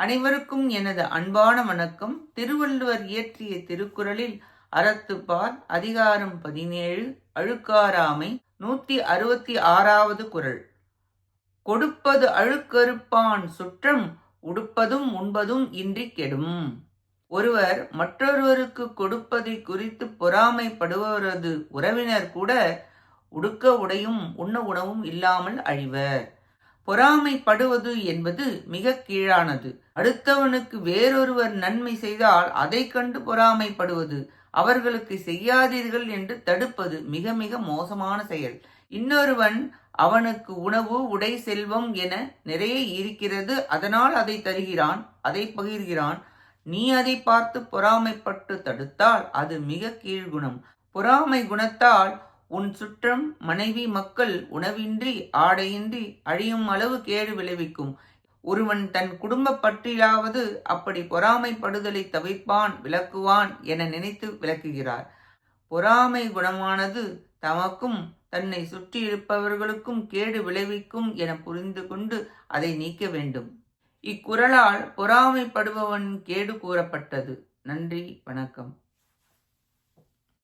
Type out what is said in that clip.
அனைவருக்கும் எனது அன்பான வணக்கம். திருவள்ளுவர் இயற்றிய திருக்குறளில் அறத்துப்பால் அதிகாரம் 17 அழுக்காராமை 166வது குறள். கொடுப்பது அழுக்கறுப்பான் சுற்றம் உடுப்பதும் உண்பதும் இன்றி கெடும். ஒருவர் மற்றொருவருக்கு கொடுப்பதை குறித்து பொறாமைப்படுபவரது உறவினர் கூட உடுக்க உடையும் உண்ண உணவும் இல்லாமல் அழிவர். பொறாமைப்படுவது என்பது மிக கீழானது. அடுத்தவனுக்கு வேறொருவர் நன்மை செய்தால் அதை கண்டு பொறாமைப்படுவது, அவர்களுக்கு செய்யாதீர்கள் என்று தடுப்பது மிக மிக மோசமான செயல். இன்னொருவன் அவனுக்கு உணவு உடை செல்வம் என நிறைய இருக்கிறது, அதனால் அதை தருகிறான், அதை பகிர்கிறான். நீ அதை பார்த்து பொறாமைப்பட்டு தடுத்தால் அது மிக கீழ்குணம். பொறாமை குணத்தால் உன் சுற்றம் மனைவி மக்கள் உணவின்றி ஆடையின்றி அழியும் அளவு கேடு விளைவிக்கும். ஒருவன் தன் குடும்ப பற்றிலாவது அப்படி பொறாமைப்படுதலை தவிர்ப்பான் விளக்குவான் என நினைத்து விளக்குகிறார். பொறாமை குணமானது தமக்கும் தன்னை சுற்றியிருப்பவர்களுக்கும் கேடு விளைவிக்கும் என புரிந்து கொண்டு அதை நீக்க வேண்டும். இக்குறளால் பொறாமைப்படுபவன் கேடு கூறப்பட்டது. நன்றி, வணக்கம்.